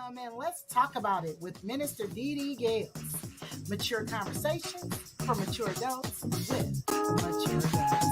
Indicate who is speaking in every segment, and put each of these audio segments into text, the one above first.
Speaker 1: And let's talk about it with Minister Dee Dee Gales. Mature conversations for mature adults with mature adults.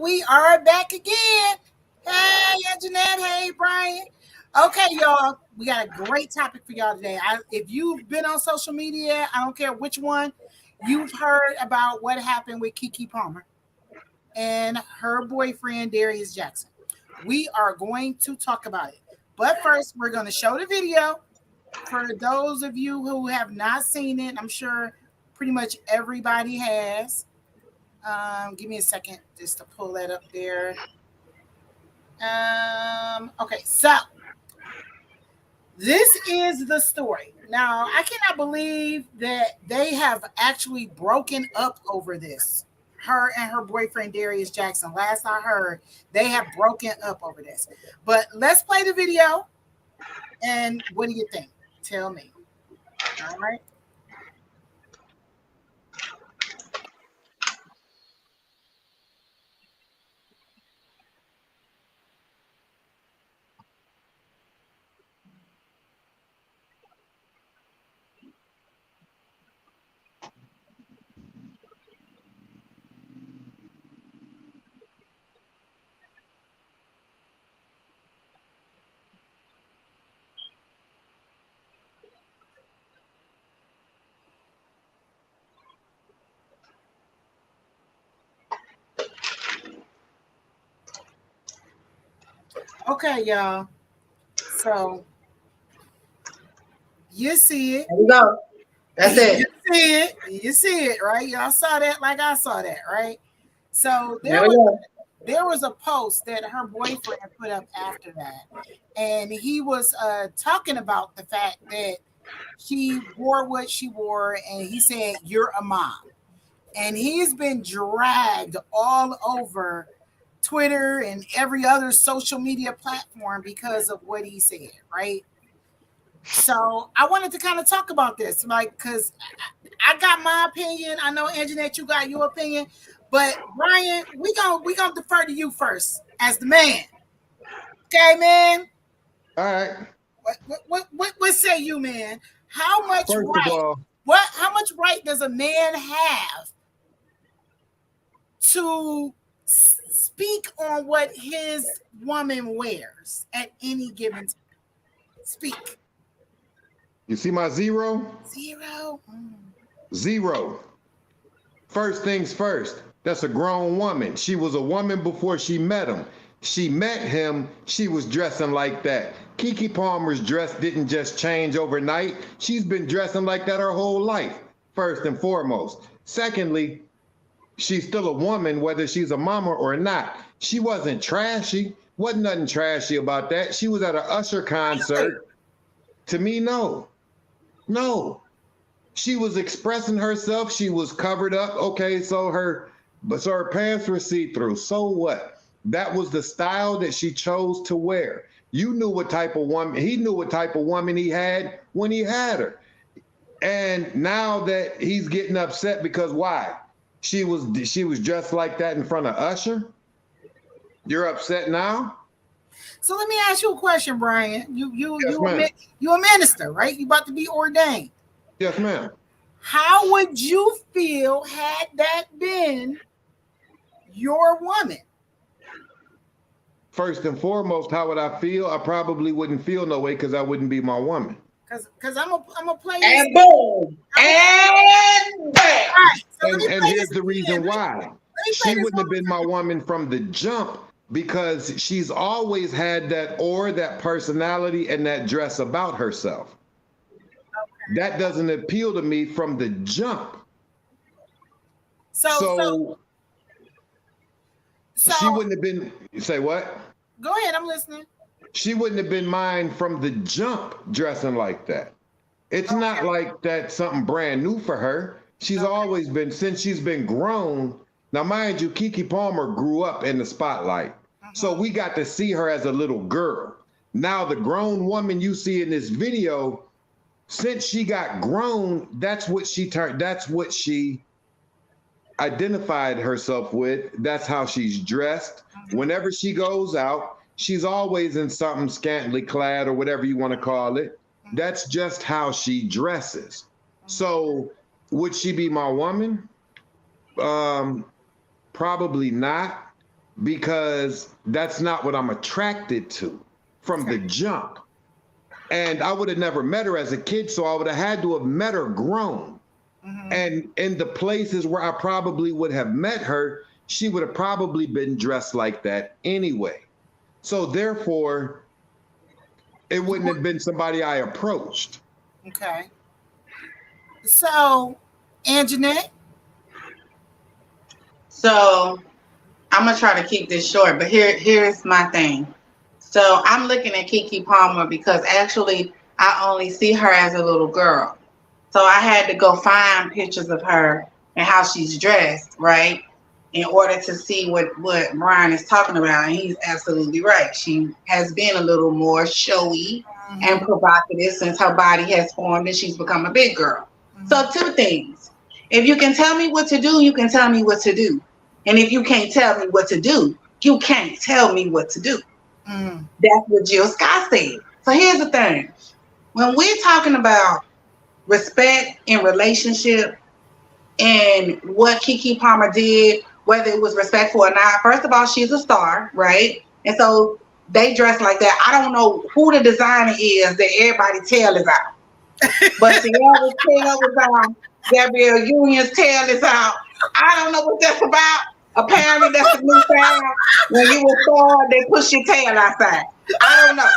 Speaker 1: We are back again. Hey, Jeanette. Hey, Brian. Okay, y'all. We got a great topic for y'all today. If you've been on social media, I don't care which one, you've heard about what happened with Keke Palmer and her boyfriend, Darius Jackson. We are going to talk about it. But first, we're going to show the video. For those of you who have not seen it, I'm sure pretty much everybody has. Give me a second just to pull that up there. Okay, so this is the story. Now, I cannot believe that they have actually broken up over this. Her and her boyfriend, Darius Jackson. Last I heard, they have broken up over this. But let's play the video. And what do you think? Tell me. All right. Okay, y'all. So you see it.
Speaker 2: There you go. That's it.
Speaker 1: You see it, right? Y'all saw that like I saw that, right? So there was a post that her boyfriend put up after that. And he was talking about the fact that she wore what she wore, and he said, "You're a mom." And he's been dragged all over Twitter and every other social media platform because of what he said, right? So I wanted to kind of talk about this, like, because I got my opinion. I know, Anjanette, you got your opinion, but Brian, we gonna defer to you first as the man. Okay, man.
Speaker 3: All right.
Speaker 1: What say you, man? How much
Speaker 3: First
Speaker 1: right?
Speaker 3: of all,
Speaker 1: How much right does a man have to speak on what his woman wears at any given time? Speak.
Speaker 3: You see my zero?
Speaker 1: Zero.
Speaker 3: Zero. First things first. That's a grown woman. She was a woman before she met him. She met him, she was dressing like that. Keke Palmer's dress didn't just change overnight. She's been dressing like that her whole life, first and foremost. Secondly, she's still a woman, whether she's a mama or not. She wasn't trashy. Wasn't nothing trashy about that. She was at an Usher concert. To me, no. No. She was expressing herself. She was covered up. Okay, so her pants were see-through. So what? That was the style that she chose to wear. You knew what type of woman, he knew what type of woman he had when he had her. And now that he's getting upset because why? She was dressed like that in front of Usher? You're upset now?
Speaker 1: So let me ask you a question, Brian. You a minister, right? You about to be ordained.
Speaker 3: Yes, ma'am.
Speaker 1: How would you feel had that been your woman?
Speaker 3: First and foremost, how would I feel? I probably wouldn't feel no way because I wouldn't be my woman.
Speaker 1: Because I'm a play.
Speaker 2: And boom. And bam.
Speaker 1: Right, so
Speaker 3: and here's the reason why. She wouldn't have been my woman from the jump because she's always had that personality and that dress about herself. Okay. That doesn't appeal to me from the jump. So she wouldn't have been, say what?
Speaker 1: Go ahead, I'm listening.
Speaker 3: She wouldn't have been mine from the jump dressing like that. It's not like that's something brand new for her. She's always been, since she's been grown. Now, mind you, Keke Palmer grew up in the spotlight. So we got to see her as a little girl. Now, the grown woman you see in this video, since she got grown, that's what she identified herself with. That's how she's dressed. Whenever she goes out, she's always in something scantily clad or whatever you want to call it. That's just how she dresses. So would she be my woman? Probably not, because that's not what I'm attracted to from the jump. And I would have never met her as a kid, so I would have had to have met her grown. And in the places where I probably would have met her, she would have probably been dressed like that anyway. So therefore, it wouldn't have been somebody I approached.
Speaker 1: Okay. So, Anjanette?
Speaker 2: So, I'm going to try to keep this short, but here's my thing. So, I'm looking at Keke Palmer because actually, I only see her as a little girl. So, I had to go find pictures of her and how she's dressed, right? In order to see what Brian is talking about. And he's absolutely right. She has been a little more showy and provocative since her body has formed and she's become a big girl. So 2 things. If you can tell me what to do, you can tell me what to do. And if you can't tell me what to do, you can't tell me what to do. That's what Jill Scott said. So here's the thing. When we're talking about respect in relationship and what Keke Palmer did, whether it was respectful or not, first of all, she's a star, right? And so they dress like that. I don't know who the designer is that everybody's tail is out. But Sierra's tail is out. Gabrielle Union's tail is out. I don't know what that's about. Apparently that's a new style. When you were star, they push your tail outside. I don't know.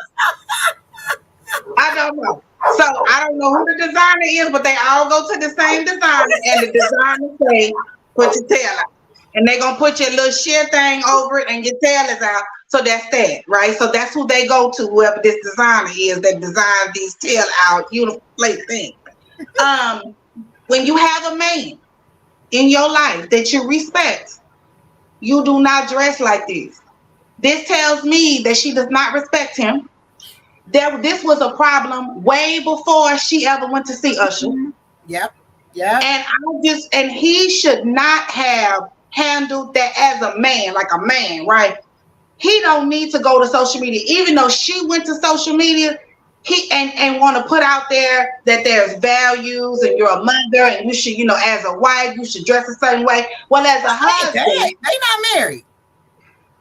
Speaker 2: So I don't know who the designer is, but they all go to the same designer, and the designer say, put your tail out. And they're going to put your little sheer thing over it and your tail is out. So that's that, right? So that's who they go to, whoever this designer is that designed these tail out uniform things. When you have a man in your life that you respect, you do not dress like this. This tells me that she does not respect him. This was a problem way before she ever went to see Usher.
Speaker 1: Yep.
Speaker 2: And he should not have handled that as a man, like a man, right? He don't need to go to social media, even though she went to social media. He and want to put out there that there's values and you're a mother and you should, as a wife, you should dress a certain way. Well, as a husband,
Speaker 1: they not married,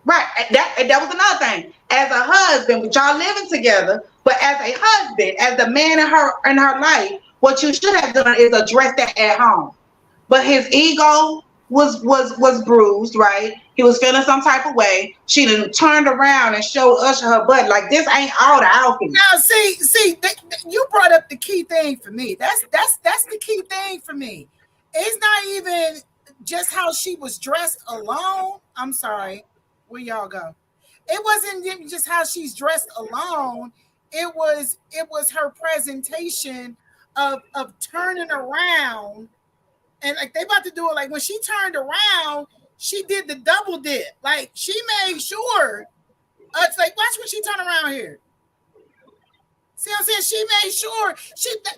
Speaker 2: right? That was another thing. as a husband, with y'all living together, but as a husband, as the man in her life, what you should have done is address that at home. But his ego was bruised, right? He was feeling some type of way. She done turned around and showed Usher her butt. Like, this ain't all the outfits.
Speaker 1: Now, see, you brought up the key thing for me. That's the key thing for me. It's not even just how she was dressed alone. I'm sorry, where y'all go? It wasn't just how she's dressed alone. It was her presentation of turning around. And like they about to do it, like when she turned around, she did the double dip. Like she made sure. It's like, watch when she turn around here. See what I'm saying? She made sure.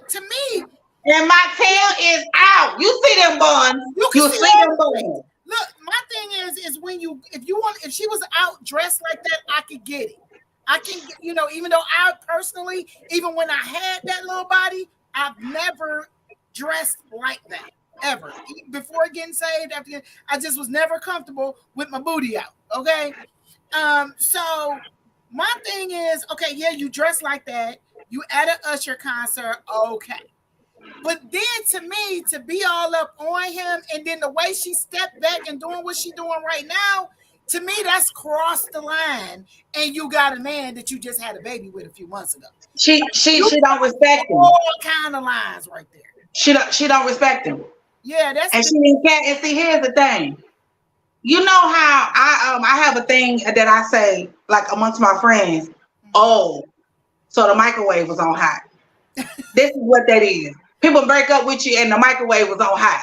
Speaker 1: To me.
Speaker 2: And my tail is out. You see them buns? You see them buns?
Speaker 1: Look, my thing is when if she was out dressed like that, I could get it. I can, even though I personally, even when I had that little body, I've never dressed like that. Ever. Before getting saved, I just was never comfortable with my booty out. Okay. So my thing is, okay, yeah, you dress like that. You at an Usher concert, okay. But then to me, to be all up on him, and then the way she stepped back and doing what she's doing right now, to me, that's crossed the line. And you got a man that you just had a baby with a few months ago.
Speaker 2: She don't respect him.
Speaker 1: All kind of lines right there.
Speaker 2: She don't respect him.
Speaker 1: Yeah, that's
Speaker 2: and she didn't care. And see, here's the thing. You know how I have a thing that I say, like, amongst my friends. Oh, so the microwave was on hot. This is what that is. People break up with you and the microwave was on hot.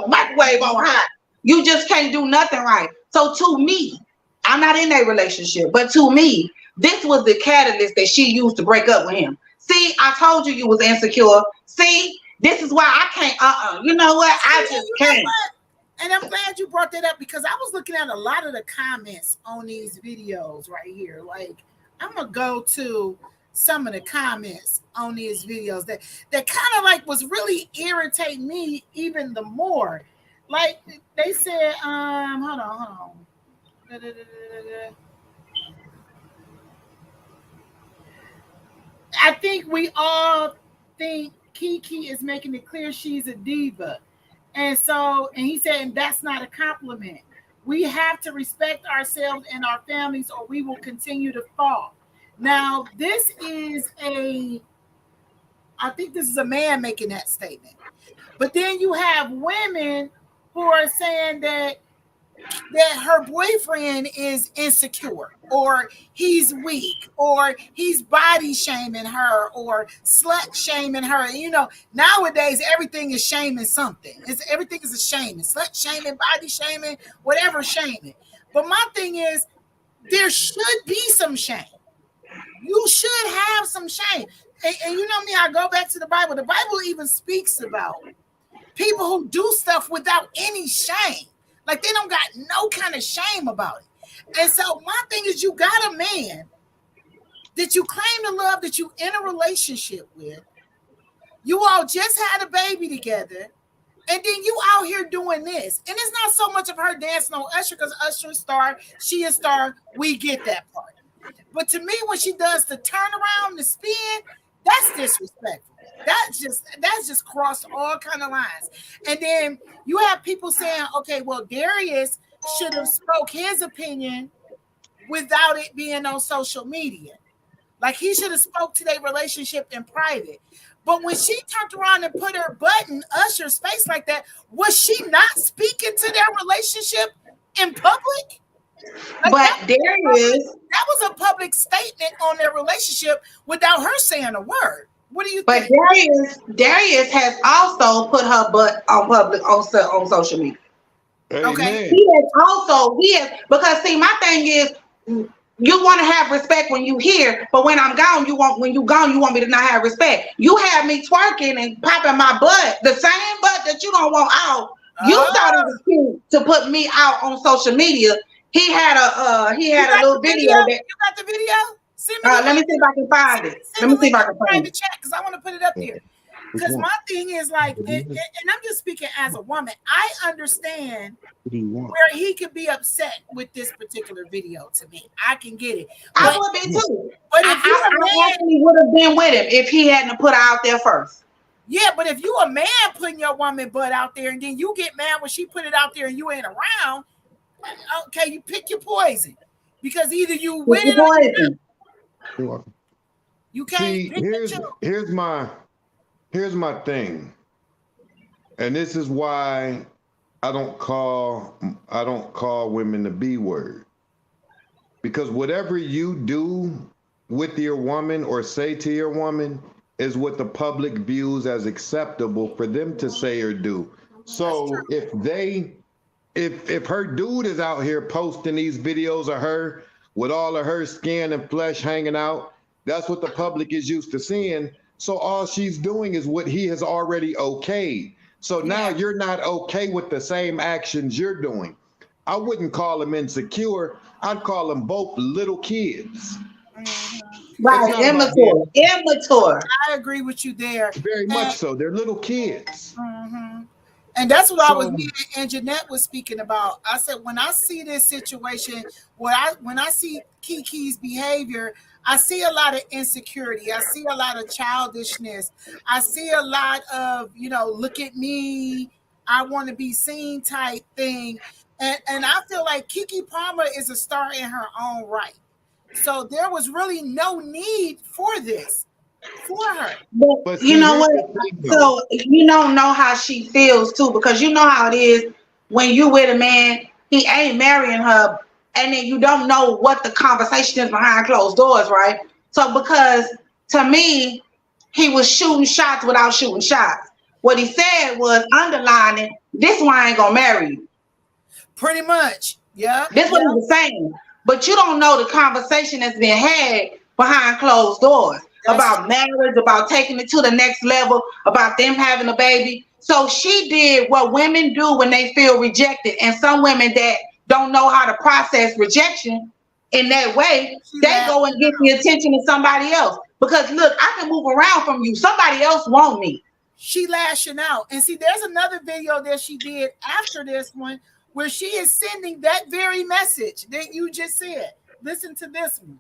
Speaker 2: The microwave on hot. You just can't do nothing right. So to me, I'm not in a relationship, but to me, this was the catalyst that she used to break up with him. See, I told you was insecure. See, this is why I can't. You know what? I just can't.
Speaker 1: And I'm glad you brought that up because I was looking at a lot of the comments on these videos right here. Like, I'm gonna go to some of the comments on these videos that kind of like was really irritating me even the more. Like they said, hold on. I think we all think Keke is making it clear she's a diva. And he said, and that's not a compliment. We have to respect ourselves and our families or we will continue to fall. Now, I think this is a man making that statement. But then you have women who are saying that her boyfriend is insecure or he's weak or he's body shaming her or slut shaming her. Nowadays everything is shaming something. Everything is a shaming. Slut shaming, body shaming, whatever shaming. But my thing is there should be some shame. You should have some shame. And you know me, I go back to the Bible. The Bible even speaks about people who do stuff without any shame. Like they don't got no kind of shame about it. And so my thing is you got a man that you claim to love, that you in a relationship with. You all just had a baby together. And then you out here doing this. And it's not so much of her dancing on Usher because Usher is star, she is star. We get that part. But to me, when she does the turnaround, the spin, that's disrespectful. That's just crossed all kind of lines. And then you have people saying, okay, well, Darius should have spoke his opinion without it being on social media. Like he should have spoke to their relationship in private. But when she turned around and put her butt in Usher's face like that, was she not speaking to their relationship in public?
Speaker 2: Like but Darius,
Speaker 1: that was a public statement on their relationship without her saying a word. What do you
Speaker 2: think? But Darius has also put her butt on public on social media.
Speaker 1: Okay.
Speaker 2: He has because see, my thing is you want to have respect when you here, but when I'm gone, you want me to not have respect. You have me twerking and popping my butt, the same butt that you don't want out. You thought it was cute to put me out on social media. He had a little video that
Speaker 1: you got the video.
Speaker 2: Let me see if I can find it. Let me see if I can find it.
Speaker 1: Chat because I want to put it up here. because my thing is like, and I'm just speaking as a woman, I understand where he could be upset with this particular video. To me, I can get it.
Speaker 2: I would be too.
Speaker 1: But if you a man,
Speaker 2: actually would have been with him if he hadn't put her out there first.
Speaker 1: Yeah, but if you a man putting your woman butt out there and then you get mad when she put it out there and you ain't around, okay, you pick your poison. Because either you win it or you not. You can't.
Speaker 3: See, here's my thing. And this is why I don't call women the B word. Because whatever you do with your woman or say to your woman is what the public views as acceptable for them to say or do. So if her dude is out here posting these videos of her with all of her skin and flesh hanging out, that's what the public is used to seeing. So all she's doing is what he has already okayed. So now you're not okay with the same actions you're doing. I wouldn't call them insecure. I'd call them both little kids.
Speaker 2: Right, immature.
Speaker 1: I agree with you there.
Speaker 3: Very much so. They're little kids.
Speaker 1: And that's what I was meaning, and Jeanette was speaking about. I said, when I see this situation, when I see Keke's behavior, I see a lot of insecurity. I see a lot of childishness. I see a lot of, look at me, I want to be seen type thing. And I feel like Keke Palmer is a star in her own right. So there was really no need for this for her.
Speaker 2: But you know what? So you don't know how she feels too, because you know how it is when you with a man, he ain't marrying her, and then you don't know what the conversation is behind closed doors, right? So because to me, he was shooting shots without shooting shots. What he said was underlining, this one I ain't gonna marry you.
Speaker 1: Pretty much. Yeah.
Speaker 2: This what he was saying. But you don't know the conversation that's been had behind closed doors about marriage, about taking it to the next level, about them having a baby. So she did what women do when they feel rejected. And some women that don't know how to process rejection in that way, they go and get the attention of somebody else. Because look, I can move around from you. Somebody else want me.
Speaker 1: She lashing out. And see, there's another video that she did after this one where she is sending that very message that you just said. Listen to this one.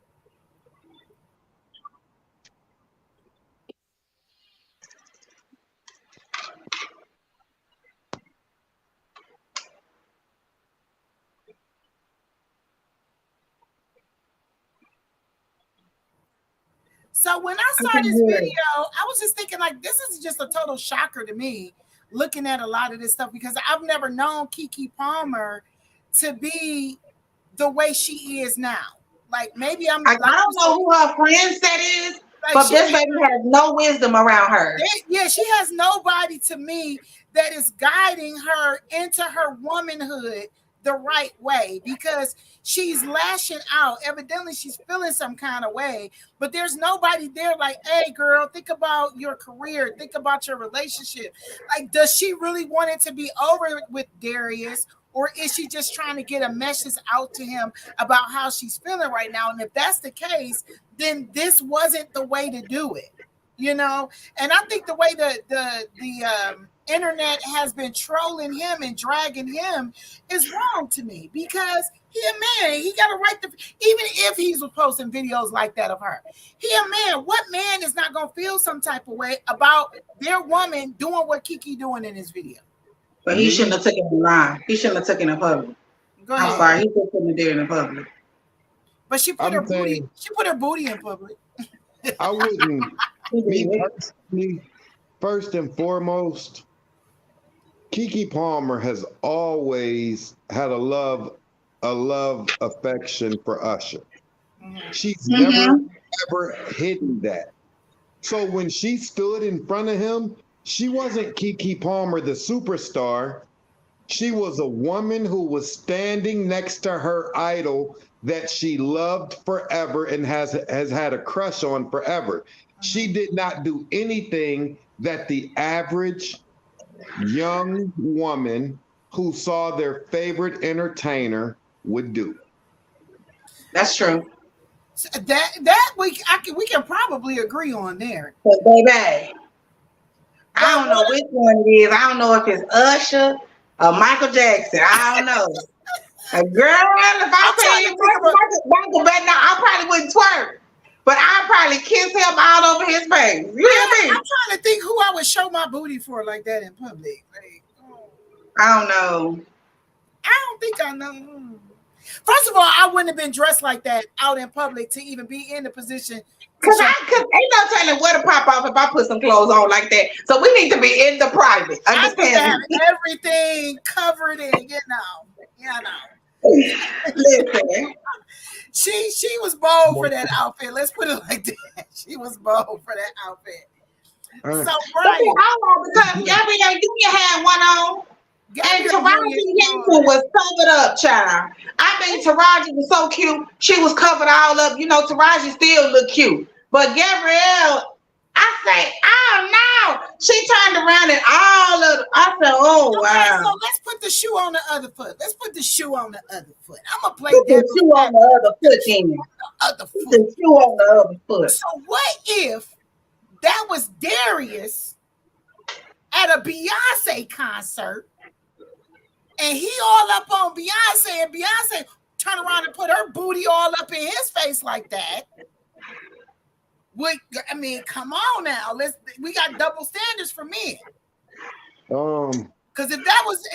Speaker 1: So when I saw this video, I was just thinking, like, this is just a total shocker to me, looking at a lot of this stuff, because I've never known Keke Palmer to be the way she is now. Like, maybe I
Speaker 2: don't know who her friend set is, like, but this lady has no wisdom around her.
Speaker 1: Yeah, she has nobody to me that is guiding her into her womanhood the right way, because she's lashing out. Evidently, she's feeling some kind of way, but there's nobody there like, hey, girl, think about your career. Think about your relationship. Like, does she really want it to be over with Darius? Or is she just trying to get a message out to him about how she's feeling right now? And if that's the case, then this wasn't the way to do it, And I think the way the internet has been trolling him and dragging him is wrong to me, because he a man. He got a right to, even if he's posting videos like that of her. He a man. What man is not going to feel some type of way about their woman doing what Keke doing in his video?
Speaker 2: But he shouldn't have taken the line. He shouldn't have taken it in public.
Speaker 1: Go ahead.
Speaker 2: I'm sorry, he just shouldn't have did it in public.
Speaker 1: But she put her booty. She put her booty in public.
Speaker 3: I wouldn't. Me personally, first and foremost, Keke Palmer has always had a love affection for Usher. She's never ever hidden that. So when she stood in front of him, she wasn't Keke Palmer, the superstar. She was a woman who was standing next to her idol that she loved forever and has had a crush on forever. She did not do anything that the average young woman who saw their favorite entertainer would do.
Speaker 2: That's true.
Speaker 1: That we can probably agree on there.
Speaker 2: But baby, I don't know which one it is. I don't know if it's Usher or Michael Jackson. I don't know. Girl, if I say Michael back now, I probably wouldn't twerk. But I'd probably kiss him all over his face. You hear me?
Speaker 1: I'm trying to think who I would show my booty for like that in public. Like,
Speaker 2: I don't know.
Speaker 1: I don't think I know. First of all, I wouldn't have been dressed like that out in public to even be in the position.
Speaker 2: Cause ain't no telling where to pop off if I put some clothes on like that. So we need to be in the private. Understand?
Speaker 1: Everything covered in, you know.
Speaker 2: Listen.
Speaker 1: She was bold for that outfit. Let's put it like that. She was bold for that outfit. So Brian,
Speaker 2: because Gabrielle Union had one on. And Taraji Henson was covered up, child. I mean, Taraji was so cute. She was covered all up. You know, Taraji still look cute. But Gabrielle, I say, oh no. She turned around and all of I said, oh wow.
Speaker 1: So let's put the shoe on the other foot. I'm gonna play
Speaker 2: put the shoe on the other foot then. Put the shoe on the other foot.
Speaker 1: So what if that was Darius at a Beyonce concert? And he all up on Beyonce, and Beyonce turn around and put her booty all up in his face like that. I mean, come on now. We got double standards for men. Because if that was,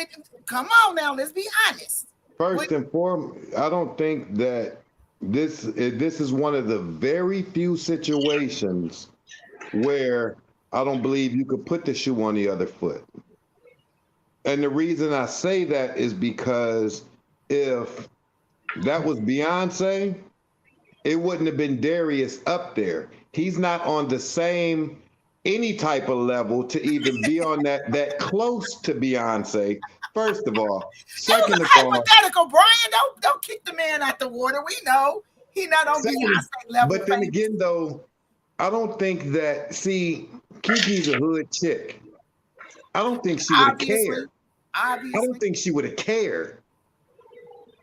Speaker 1: come on now, let's be honest.
Speaker 3: First and foremost, I don't think that this is one of the very few situations where I don't believe you could put the shoe on the other foot. And the reason I say that is because if that was Beyonce, it wouldn't have been Darius up there. He's not on the same any type of level to even be on that close to Beyonce. First of all, second of all,
Speaker 1: hypothetical, Brian. Don't kick the man out the water. We know he not on Beyonce level.
Speaker 3: But then again, though, I don't think that. See, Keke's a hood chick. I don't think she would have cared. I don't think she would have cared.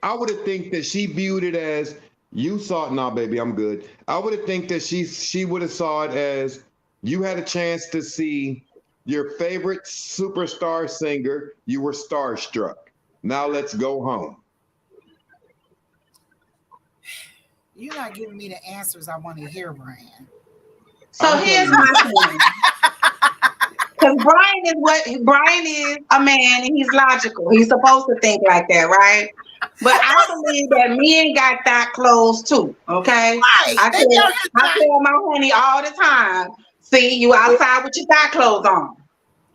Speaker 3: I would have think that she viewed it as you saw it. Nah, baby, I'm good. I would have think that she would have saw it as you had a chance to see your favorite superstar singer. You were starstruck. Now let's go home.
Speaker 1: You're not giving me the answers I want to hear, Brian.
Speaker 2: So here's my thing. Because Brian is a man and he's logical. He's supposed to think like that, right? But I believe that men got that clothes too. Okay.
Speaker 1: Right.
Speaker 2: I tell my honey all the time. See, you outside with your thigh clothes on.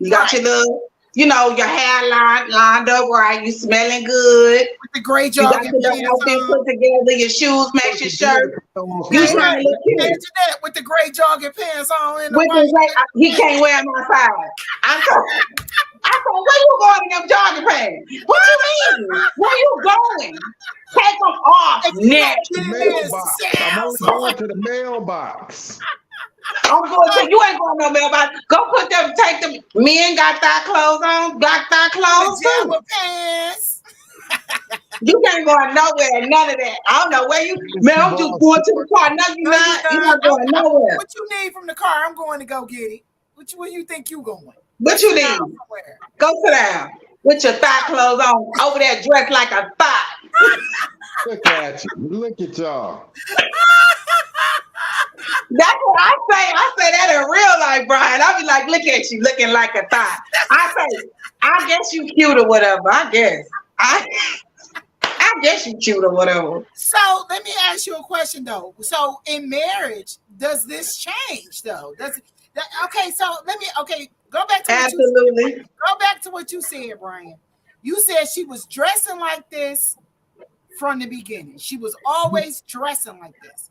Speaker 2: You got your little, your hair lined up right. You smelling good.
Speaker 1: With the gray jogging
Speaker 2: pants on. Put together. Your shoes match your shirt. You trying to look cute.
Speaker 1: With the gray jogging pants on.
Speaker 2: He can't wear them outside. I said, where you going in them jogging pants? What you mean? Where you going? Take them off next.
Speaker 3: I'm only going to the mailbox.
Speaker 2: I'm going to, you ain't going no mailbox. Go take them. Men got that clothes on. Got that clothes too.
Speaker 1: Pants.
Speaker 2: You can't go nowhere. None of that. I don't know where you. Man, I'm just going to the car. No, you're not. You're not going nowhere.
Speaker 1: What you need from the car? I'm going to go get it. Where you think you going?
Speaker 2: What you need? Go sit down with your thigh clothes on over there dressed like a thigh.
Speaker 3: Look at you. Look at y'all.
Speaker 2: That's what I say. I say that in real life, Brian. I be like, look at you looking like a thigh. I guess you cute or whatever. I guess you cute or whatever.
Speaker 1: So let me ask you a question though. So in marriage, does this change though? Go back to
Speaker 2: absolutely.
Speaker 1: Go back to what you said, Brian. You said she was dressing like this from the beginning. She was always dressing like this.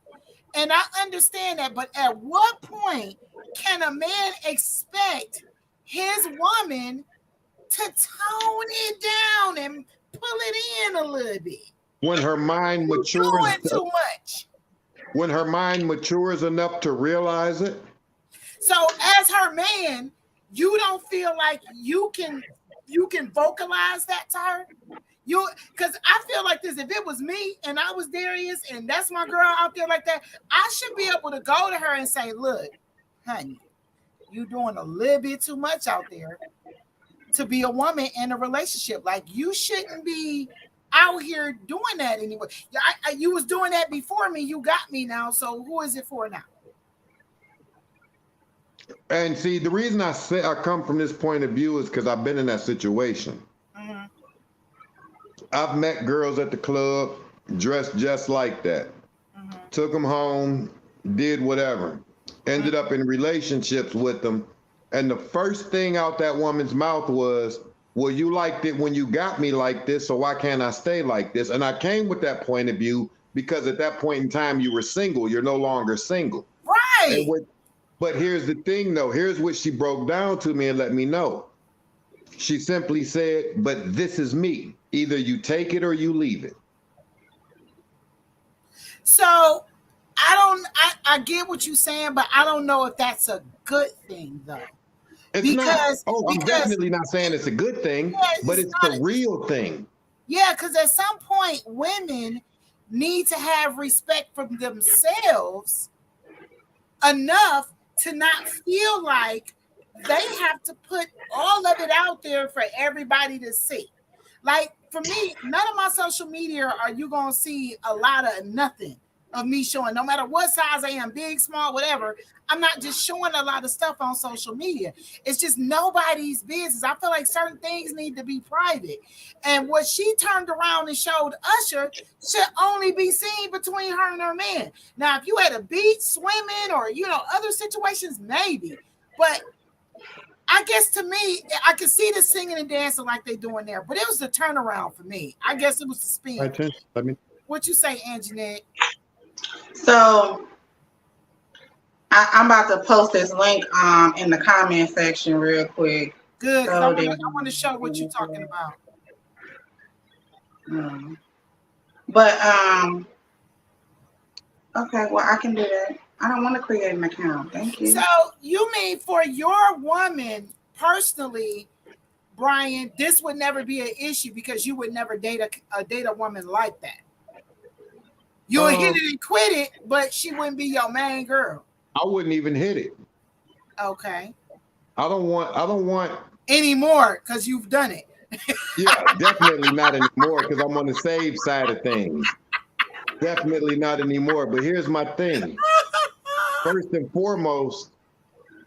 Speaker 1: And I understand that, but at what point can a man expect his woman to tone it down and pull it in a little bit?
Speaker 3: When her mind matures.
Speaker 1: Doing too much.
Speaker 3: When her mind matures enough to realize it.
Speaker 1: So as her man, you don't feel like you can vocalize that to her? Because I feel like this, if it was me and I was Darius and that's my girl out there like that, I should be able to go to her and say, look, honey, you're doing a little bit too much out there to be a woman in a relationship. Like, you shouldn't be out here doing that anymore. You was doing that before me. You got me now. So who is it for now?
Speaker 3: And see, the reason I say I come from this point of view is because I've been in that situation.
Speaker 1: Mm-hmm.
Speaker 3: I've met girls at the club dressed just like that.
Speaker 1: Mm-hmm.
Speaker 3: Took them home, did whatever. Ended up in relationships with them. And the first thing out that woman's mouth was, well, you liked it when you got me like this, so why can't I stay like this? And I came with that point of view because at that point in time you were single. You're no longer single.
Speaker 1: Right.
Speaker 3: But here's the thing, though. Here's what she broke down to me and let me know. She simply said, but this is me. Either you take it or you leave it.
Speaker 1: So I get what you're saying, but I don't know if that's a good thing, though.
Speaker 3: I'm definitely not saying it's a good thing, but it's the real thing.
Speaker 1: Yeah, because at some point, women need to have respect for themselves enough to not feel like they have to put all of it out there for everybody to see. Like, for me, none of my social media are you going to see a lot of nothing of me showing, no matter what size I am, big, small, whatever. I'm not just showing a lot of stuff on social media. It's just nobody's business. I feel like certain things need to be private. And what she turned around and showed Usher should only be seen between her and her man. Now, if you at a beach swimming or, other situations, maybe. But I guess to me, I could see the singing and dancing like they doing there. But it was the turnaround for me. I guess it was the spin. What you say, Anjanette?
Speaker 2: So I'm about to post this link in the comment section real quick.
Speaker 1: Good. So I want to show what you're talking about.
Speaker 2: But okay, well, I can do that. I don't want to create an account. Thank you.
Speaker 1: So you mean for your woman personally, Brian, this would never be an issue because you would never date a woman like that. You would hit it and quit it, but she wouldn't be your main girl.
Speaker 3: I wouldn't even hit it.
Speaker 1: Okay.
Speaker 3: I don't want
Speaker 1: anymore because you've done it.
Speaker 3: Yeah, definitely not anymore because I'm on the save side of things. Definitely not anymore. But here's my thing. First and foremost,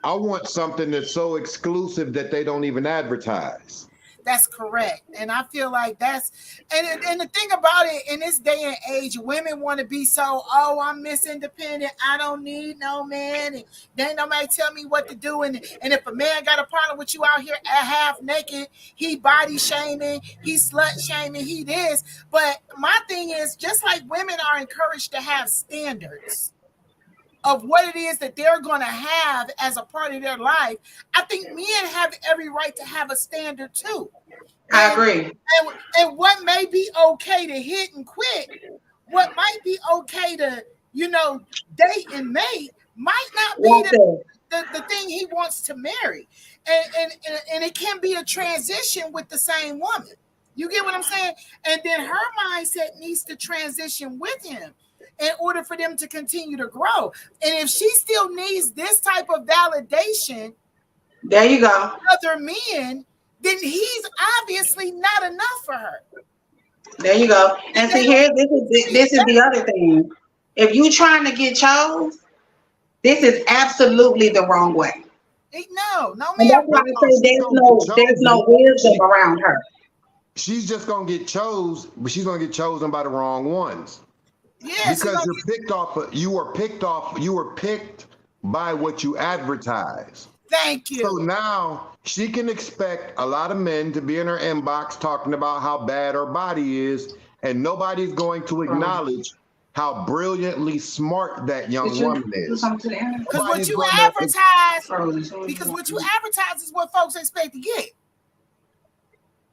Speaker 3: I want something that's so exclusive that they don't even advertise.
Speaker 1: That's correct. And I feel like that's, and the thing about it, in this day and age, women want to be so, I'm Miss Independent. I don't need no man. And then nobody tell me what to do. And if a man got a problem with you out here at half naked, he body shaming, he slut shaming, he this. But my thing is, just like women are encouraged to have standards of what it is that they're going to have as a part of their life, I think men have every right to have a standard too.
Speaker 2: I agree.
Speaker 1: And what may be okay to hit and quit, what might be okay to, date and mate might not be the thing he wants to marry. And it can be a transition with the same woman. You get what I'm saying? And then her mindset needs to transition with him in order for them to continue to grow. And if she still needs this type of validation,
Speaker 2: there you go,
Speaker 1: other men, then he's obviously not enough for her.
Speaker 2: There you go. And see, here, this is the other thing. If you trying to get chose, this is absolutely the wrong way.
Speaker 1: No, man.
Speaker 2: And that's why I say there's no wisdom around her.
Speaker 3: She's just gonna get chose, but she's gonna get chosen by the wrong ones.
Speaker 1: Yes,
Speaker 3: because you were picked by what you advertise.
Speaker 1: Thank you.
Speaker 3: So now she can expect a lot of men to be in her inbox talking about how bad her body is, and nobody's going to acknowledge how brilliantly smart that young woman is.
Speaker 1: Because what you advertise is what folks expect to get.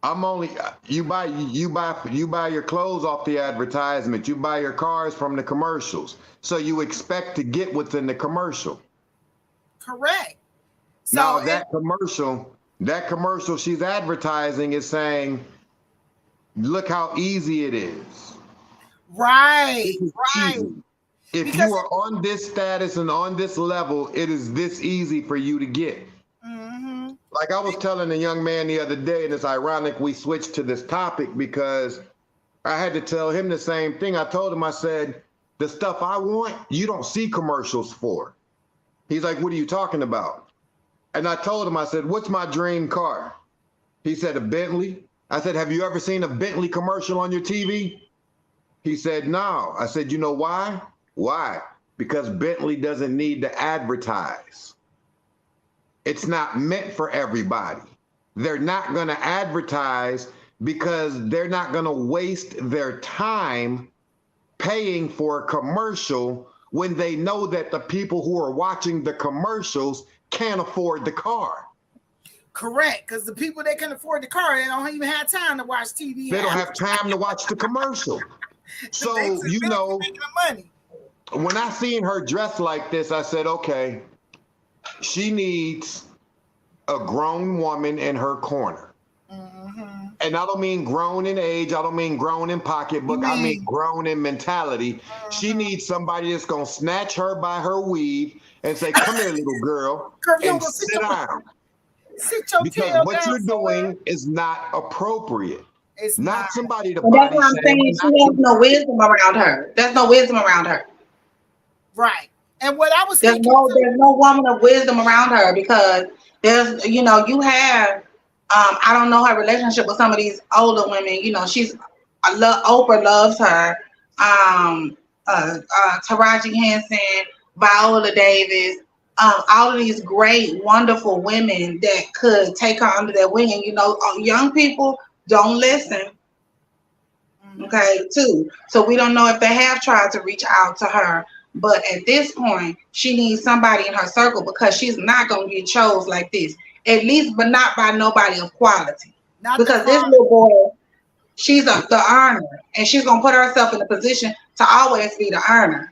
Speaker 3: You buy your clothes off the advertisement. You buy your cars from the commercials. So you expect to get what's in the commercial.
Speaker 1: Correct. So
Speaker 3: now that commercial she's advertising is saying, look how easy it is.
Speaker 1: Right.
Speaker 3: Easy. If
Speaker 1: because
Speaker 3: you are on this status and on this level, it is this easy for you to get.
Speaker 1: mm-hmm.
Speaker 3: Like I was telling a young man the other day, and it's ironic we switched to this topic because I had to tell him the same thing. I told him, I said, the stuff I want, you don't see commercials for. He's like, what are you talking about? And I told him, I said, what's my dream car? He said, a Bentley. I said, have you ever seen a Bentley commercial on your TV? He said, no. I said, you know why? Why? Because Bentley doesn't need to advertise. It's not meant for everybody. They're not going to advertise because they're not going to waste their time paying for a commercial when they know that the people who are watching the commercials can't afford the car.
Speaker 1: Correct, because the people that can afford the car, they don't even have time to watch TV.
Speaker 3: They don't have time to watch the commercial. So, you know,
Speaker 1: money.
Speaker 3: When I seen her dressed like this, I said, okay, she needs a grown woman in her corner.
Speaker 1: Mm-hmm.
Speaker 3: And I don't mean grown in age. I don't mean grown in pocketbook. I mean grown in mentality. Mm-hmm. She needs somebody that's going to snatch her by her weave and say, come here, little girl, and sit down. Because what you're doing is not appropriate.
Speaker 1: It's
Speaker 3: not somebody to
Speaker 2: body shame. That's what I'm saying. She has no wisdom around her. There's no wisdom around her.
Speaker 1: Right. And what I was
Speaker 2: there's no woman of wisdom around her because there's, you know, you have, I don't know her relationship with some of these older women. You know, Oprah loves her. Taraji Henson, Viola Davis, all of these great, wonderful women that could take her under their wing. And, you know, young people don't listen. Okay, too. So we don't know if they have tried to reach out to her. But at this point, she needs somebody in her circle because she's not going to get chose like this. At least, but not by nobody of quality. Because this little boy, she's the earner. And she's going to put herself in a position to always be the earner.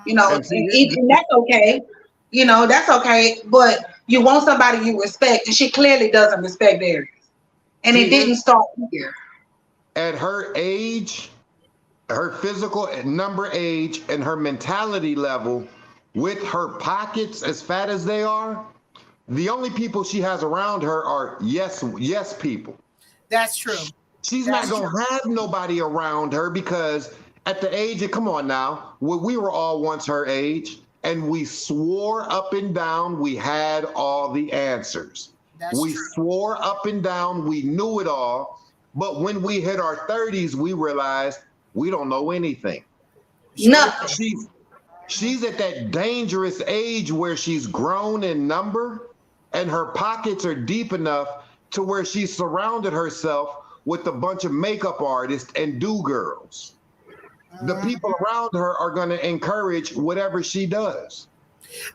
Speaker 2: You know, and that's okay. You know, that's okay. But you want somebody you respect. And she clearly doesn't respect Darius. And it didn't start here.
Speaker 3: At her age, her physical number age, and her mentality level, with her pockets as fat as they are, the only people she has around her are yes people.
Speaker 1: That's true.
Speaker 3: She's not going to have nobody around her because at the age of, come on now, we were all once her age, and we swore up and down we had all the answers. We swore up and down we knew it all, but when we hit our 30s, we realized we don't know anything.
Speaker 2: Nothing.
Speaker 3: She's at that dangerous age where she's grown in number and her pockets are deep enough to where she's surrounded herself with a bunch of makeup artists and do-girls. The people around her are going to encourage whatever she does.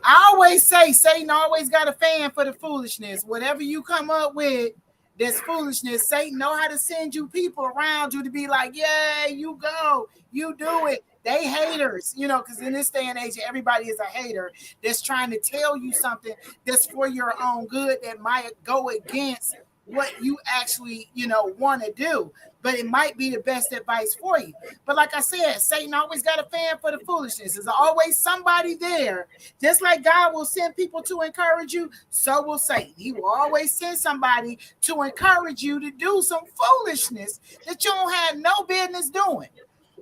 Speaker 1: I always say Satan always got a fan for the foolishness. Whatever you come up with, that's foolishness. Satan know how to send you people around you to be like, yeah, you go, you do it. They haters, you know, because in this day and age, everybody is a hater that's trying to tell you something that's for your own good that might go against what you actually, you know, want to do. But it might be the best advice for you. But like I said, Satan always got a fan for the foolishness. There's always somebody there. Just like God will send people to encourage you, so will Satan. He will always send somebody to encourage you to do some foolishness that you don't have no business doing.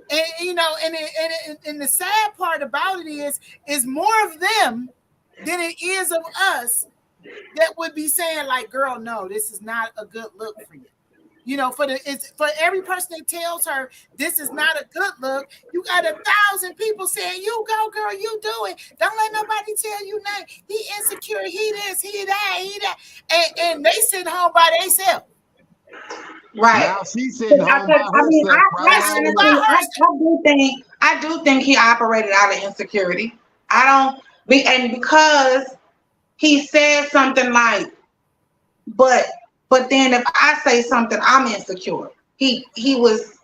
Speaker 1: And you know, and the sad part about it is more of them than it is of us that would be saying like, girl, no, this is not a good look for you. You know, for every person that tells her this is not a good look, you got 1,000 people saying, you go, girl, you do it. Don't let nobody tell you nothing. He insecure, he this, he that. And they sit home by themselves.
Speaker 2: Right.
Speaker 3: Now she's sitting home by herself.
Speaker 2: I do think he operated out of insecurity. Because he said something like, but then if I say something, I'm insecure. He was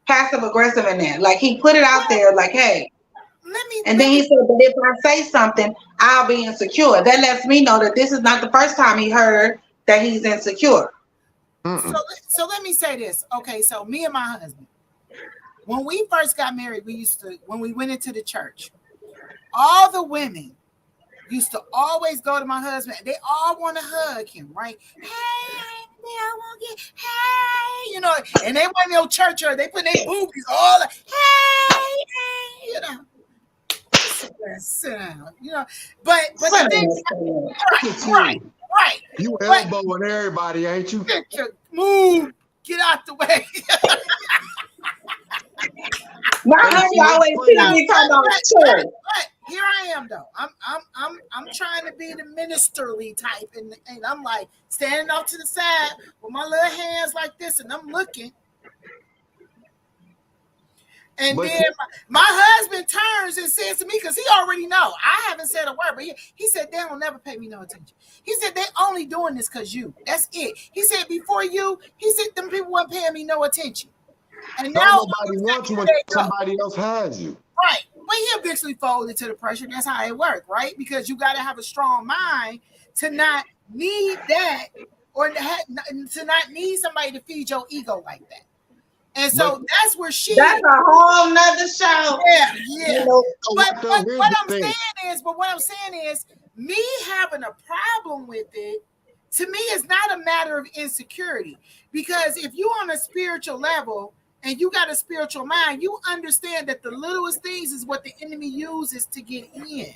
Speaker 2: passive aggressive in that. Like he put it out there like, hey. Then he said, but if I say something, I'll be insecure. That lets me know that this is not the first time he heard that he's insecure.
Speaker 1: So let me say this. Okay, so me and my husband, when we first got married, when we went into the church, all the women used to always go to my husband. They all want to hug him, right? Hey, I want to get, hey, you know, and they went to church or they put their boobies all like, hey, you know. Sit down, you know. But the thing, right.
Speaker 3: You elbowing everybody, ain't you?
Speaker 1: Move, get out the way.
Speaker 2: My honey always see me talking about church.
Speaker 1: But here I am though. I'm trying to be the ministerly type, and I'm like standing off to the side with my little hands like this, and I'm looking. And then my husband turns and says to me, because he already know, I haven't said a word, but he said, they don't never pay me no attention. He said, they only doing this because you. That's it. He said, before you, he said, them people weren't paying me no attention. And now
Speaker 3: nobody wants you when somebody else has you.
Speaker 1: Right. But he eventually folded to the pressure. That's how it worked, right? Because you got to have a strong mind to not need that, or to not need somebody to feed your ego like that. And so that's where that's
Speaker 2: a whole nother show.
Speaker 1: Yeah. You know, but what I'm saying is me having a problem with it, to me, is not a matter of insecurity. Because if you're on a spiritual level and you got a spiritual mind, you understand that the littlest things is what the enemy uses to get in.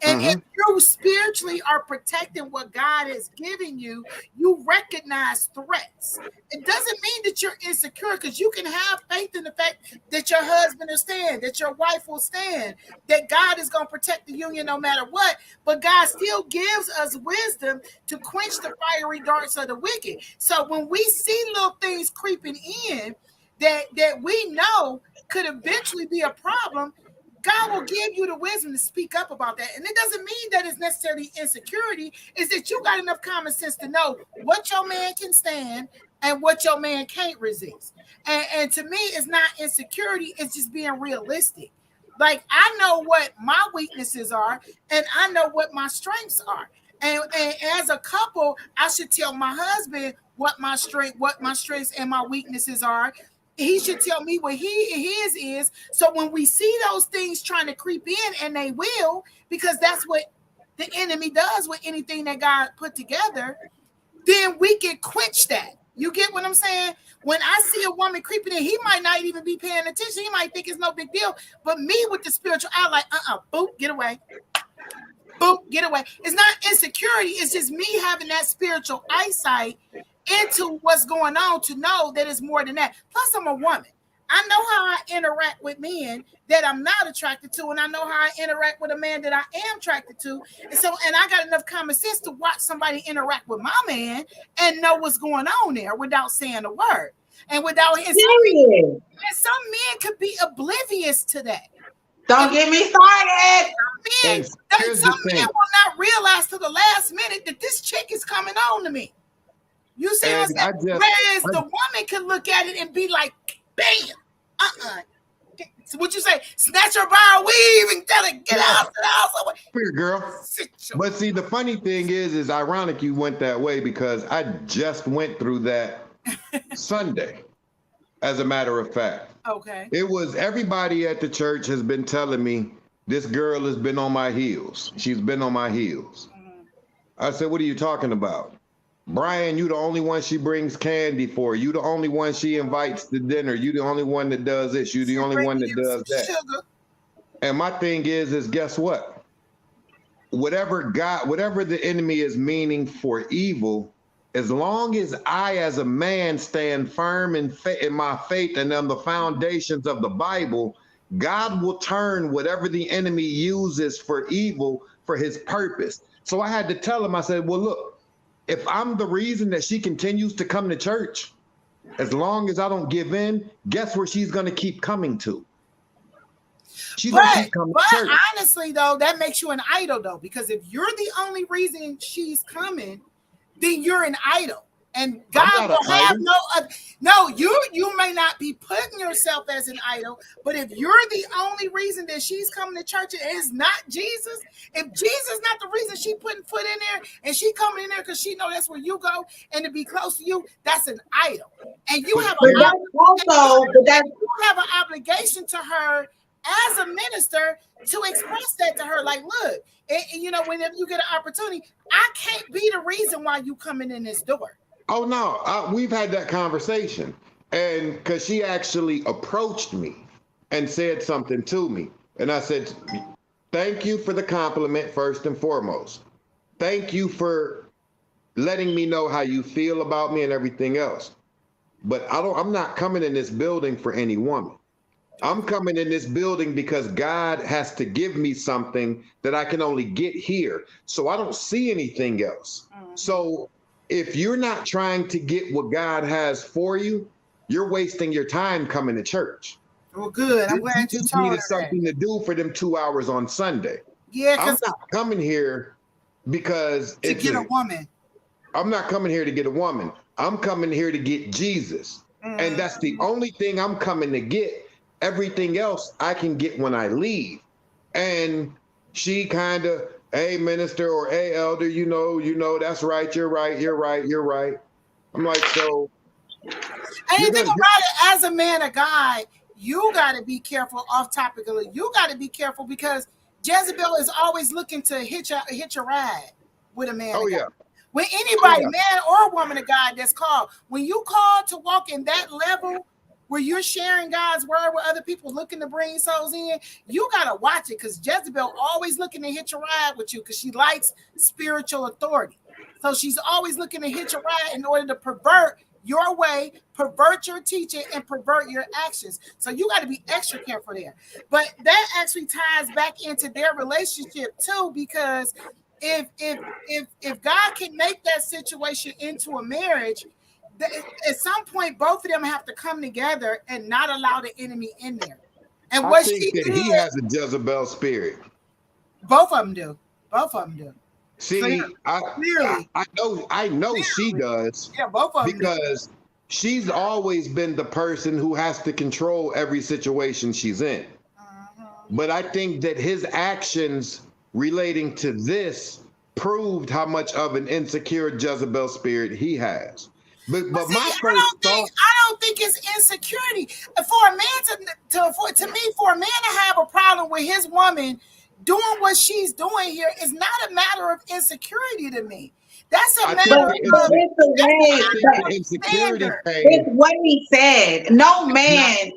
Speaker 1: And if you spiritually are protecting what God is giving you, you recognize threats. It doesn't mean that you're insecure, because you can have faith in the fact that your husband will stand, that your wife will stand, that God is going to protect the union no matter what. But God still gives us wisdom to quench the fiery darts of the wicked. So when we see little things creeping in that we know could eventually be a problem, God will give you the wisdom to speak up about that. And it doesn't mean that it's necessarily insecurity. It's that you got enough common sense to know what your man can stand and what your man can't resist. And to me, it's not insecurity. It's just being realistic. Like, I know what my weaknesses are, and I know what my strengths are. And as a couple, I should tell my husband what my strengths and my weaknesses are. He should tell me what his is. So when we see those things trying to creep in, and they will, because that's what the enemy does with anything that God put together, then we can quench that. You get what I'm saying? When I see a woman creeping in, he might not even be paying attention. He might think it's no big deal. But me with the spiritual eye, like, boop, get away. Boop, get away. It's not insecurity. It's just me having that spiritual eyesight into what's going on to know that it's more than that. Plus, I'm a woman. I know how I interact with men that I'm not attracted to, and I know how I interact with a man that I am attracted to. And I got enough common sense to watch somebody interact with my man and know what's going on there without saying a word. And without his some men could be oblivious to that.
Speaker 2: Don't get me started.
Speaker 1: Some men will not realize to the last minute that this chick is coming on to me. You see what I'm saying? Whereas the woman can look at it and be like, bam, So what you say? Snatch her by her weave and tell her, get out of the house.
Speaker 3: Here, girl. But see, the funny thing is ironic you went that way, because I just went through that Sunday, as a matter of fact.
Speaker 1: Okay.
Speaker 3: It was, everybody at the church has been telling me, this girl has been on my heels. She's been on my heels. I said, what are you talking about? Brian, you the only one she brings candy for. You the only one she invites to dinner. You the only one that does this. You the only one that does that. Sugar. And my thing is guess what? Whatever the enemy is meaning for evil, as long as I as a man stand firm in my faith and on the foundations of the Bible, God will turn whatever the enemy uses for evil for his purpose. So I had to tell him, I said, well, look, if I'm the reason that she continues to come to church, as long as I don't give in, guess where she's going to keep coming to? She's going to keep coming to church.
Speaker 1: Honestly, though, that makes you an idol, though, because if you're the only reason she's coming, then you're an idol. And God will have you may not be putting yourself as an idol, but if you're the only reason that she's coming to church and it's not Jesus, if Jesus is not the reason she putting foot in there and she coming in there because she know that's where you go and to be close to you, that's an idol. And you have an obligation to her as a minister to express that to her. Like, look, you know, whenever you get an opportunity, I can't be the reason why you coming in this door.
Speaker 3: Oh no, we've had that conversation, and because she actually approached me and said something to me, and I said, "Thank you for the compliment first and foremost. Thank you for letting me know how you feel about me and everything else. But I'm not coming in this building for any woman. I'm coming in this building because God has to give me something that I can only get here. So I don't see anything else. So if you're not trying to get what God has for you, you're wasting your time coming to church.
Speaker 1: Well, good. I'm glad you
Speaker 3: just
Speaker 1: told
Speaker 3: needed
Speaker 1: her
Speaker 3: something to do for them 2 hours on Sunday.
Speaker 1: Yeah,
Speaker 3: I'm not coming here because
Speaker 1: to get a woman.
Speaker 3: I'm not coming here to get a woman. I'm coming here to get Jesus. And that's the only thing I'm coming to get. Everything else I can get when I leave. And she kind of, hey, minister, or hey, elder, you know, that's right. You're right. You're right. You're right. I'm like, so.
Speaker 1: And you think about it, as a man of God, you got to be careful off topically. You got to be careful because Jezebel is always looking to hitch a ride with a man.
Speaker 3: Oh, yeah.
Speaker 1: When anybody, man or woman of God that's called, when you call to walk in that level where you're sharing God's word with other people looking to bring souls in, you got to watch it because Jezebel always looking to hitch a ride with you because she likes spiritual authority. So she's always looking to hitch a ride in order to pervert your way, pervert your teaching, and pervert your actions. So you got to be extra careful there. But that actually ties back into their relationship too, because if God can make that situation into a marriage, at some point both of them have to come together and not allow the enemy in there. And what
Speaker 3: he has a Jezebel spirit.
Speaker 1: Both of them do. Both of them do.
Speaker 3: See, clearly. I know clearly. She does.
Speaker 1: Yeah, both of them
Speaker 3: because she's always been the person who has to control every situation she's in. But I think that his actions relating to this proved how much of an insecure Jezebel spirit he has. But see, my first thought,
Speaker 1: I don't think it's insecurity for a man to me, for a man to have a problem with his woman doing what she's doing here is not a matter of insecurity to me. That's a matter of
Speaker 2: insecurity. It's what he said. No man.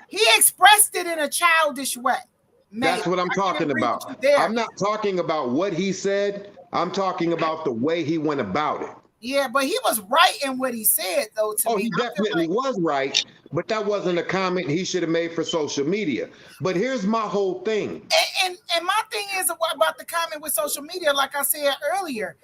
Speaker 1: He expressed it in a childish way.
Speaker 3: That's what I'm talking about. I'm not talking about what he said. I'm talking about the way he went about it.
Speaker 1: Yeah, but he was right in what he said, though, to me.
Speaker 3: Oh, he definitely was right, but that wasn't a comment he should have made for social media. But here's my whole thing.
Speaker 1: And my thing is about the comment with social media, like I said earlier.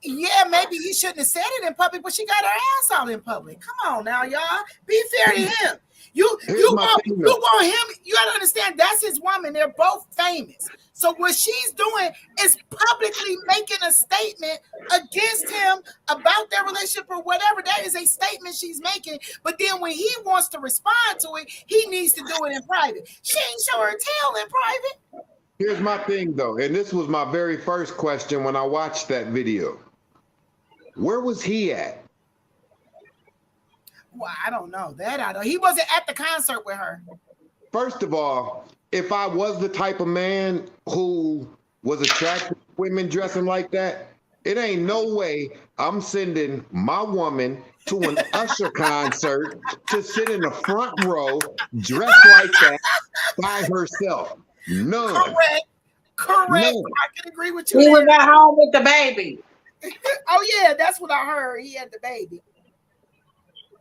Speaker 1: Yeah, maybe he shouldn't have said it in public, but she got her ass out in public. Come on now, y'all. Be fair to him. You want him, you gotta understand that's his woman. They're both famous. So what she's doing is publicly making a statement against him about their relationship or whatever. That is a statement she's making. But then when he wants to respond to it, he needs to do it in private. She ain't show her tail in private.
Speaker 3: Here's my thing though, and this was my very first question when I watched that video. Where was he at?
Speaker 1: Well, I don't know that. I don't. He wasn't at the concert with her.
Speaker 3: First of all, if I was the type of man who was attracted to women dressing like that, it ain't no way I'm sending my woman to an Usher concert to sit in the front row dressed like that by herself. None.
Speaker 1: Correct.
Speaker 3: None.
Speaker 1: I can agree with you.
Speaker 2: He was at home with the baby.
Speaker 1: Oh yeah, that's what I heard. He had the baby.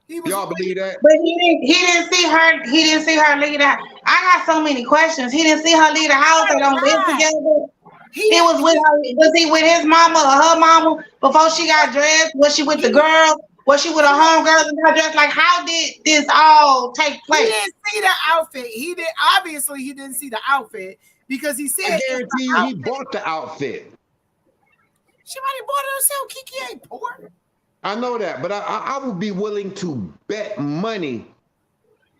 Speaker 3: Y'all believe that?
Speaker 2: But he didn't see her. He didn't see her leave that. I got so many questions. He didn't see her leave the house. They don't live together. He was with her. Was he with his mama or her mama before she got dressed? Was she with the girl? Was she with a homegirl and got dressed? Like, how did this all take place?
Speaker 1: He didn't see the outfit. He didn't see the outfit because he said.
Speaker 3: I guarantee you, he bought the outfit.
Speaker 1: She might have bought it herself. Keke ain't poor.
Speaker 3: I know that, but I would be willing to bet money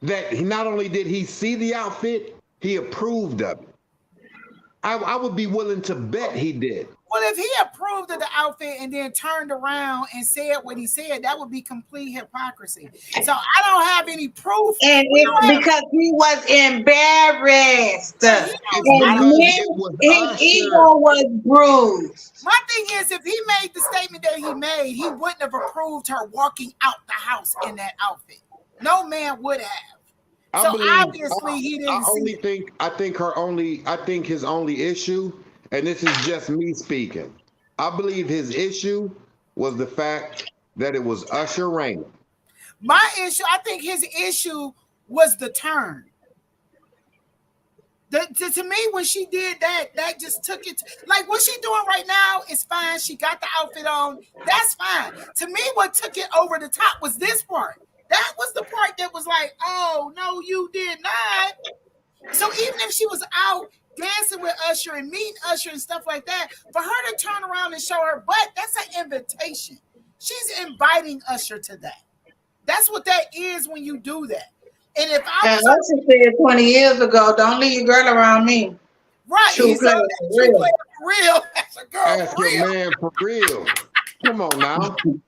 Speaker 3: that not only did he see the outfit, he approved of it. I would be willing to bet he did.
Speaker 1: Well, if he approved of the outfit and then turned around and said what he said, that would be complete hypocrisy. So I don't have any proof.
Speaker 2: And it's because he was embarrassed.
Speaker 1: He
Speaker 3: It's
Speaker 1: I don't,
Speaker 3: because it was
Speaker 2: his
Speaker 3: Usher.
Speaker 2: ego was bruised.
Speaker 1: my thing is, if he made the statement that he made, he wouldn't have approved her walking out the house in that outfit. No man would have. So obviously he didn't see it.
Speaker 3: I think his only issue, and this is just me speaking, I believe his issue was the fact that it was Usher Raymond.
Speaker 1: My issue, I think his issue was the turn. To me, when she did that, that just took it. Like what she's doing right now is fine. She got the outfit on. That's fine. To me, what took it over the top was this part. That was the part that was like, oh, no, you did not. So even if she was out dancing with Usher and meeting Usher and stuff like that, for her to turn around and show her butt, that's an invitation. She's inviting Usher to that. That's what that is when you do that. And if I was
Speaker 2: Usher said 20 years ago, don't leave your girl around me.
Speaker 1: right,
Speaker 2: True
Speaker 1: so
Speaker 2: player
Speaker 1: that
Speaker 2: for
Speaker 1: true
Speaker 2: real.
Speaker 1: player for real. That's a girl
Speaker 3: Ask
Speaker 1: for
Speaker 3: your
Speaker 1: real.
Speaker 3: man for real. Come on now.
Speaker 2: Listen,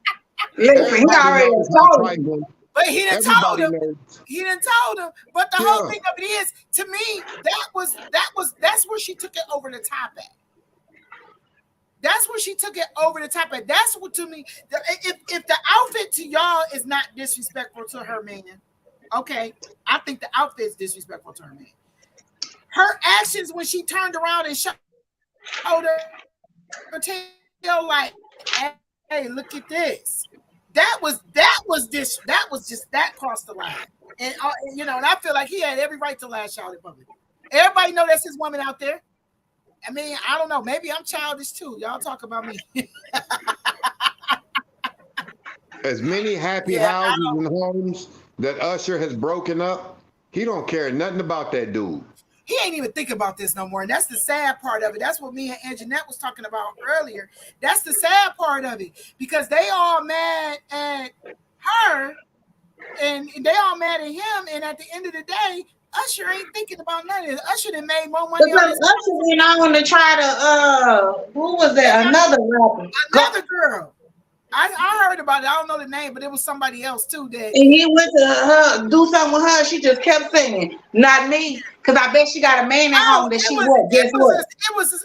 Speaker 2: he
Speaker 3: Everybody
Speaker 2: already
Speaker 3: knows how
Speaker 2: told him.
Speaker 3: tribal.
Speaker 1: But he done told
Speaker 3: Everybody
Speaker 1: him.
Speaker 3: knows.
Speaker 1: He done told him. But the whole
Speaker 3: Yeah.
Speaker 1: thing of it is, to me, that's where she took it over the top at. That's where she took it over the top at. That's what to me. If the outfit to y'all is not disrespectful to her man, okay, I think the outfit is disrespectful to her man. Her actions when she turned around and showed her tail like, hey, look at this. That was that crossed the line. And you know, and I feel like he had every right to lash out in public. Everybody know that's his woman out there. I mean, I don't know. Maybe I'm childish too. Y'all talk about me.
Speaker 3: As many happy houses and homes that Usher has broken up, he don't care nothing about that dude.
Speaker 1: He ain't even thinking about this no more. And that's the sad part of it. That's what me and Anjanette was talking about earlier. That's the sad part of it. Because they all mad at her and they all mad at him. And at the end of the day, Usher ain't thinking about none of this. Usher done made more money on
Speaker 2: Because Usher went on to try to, who was that? Another rapper.
Speaker 1: another girl. I heard about it. I don't know the name, but it was somebody else too. That
Speaker 2: And he went to her, do something with her. She just kept singing, not me. Because I bet she got a man at home that she would. Guess what?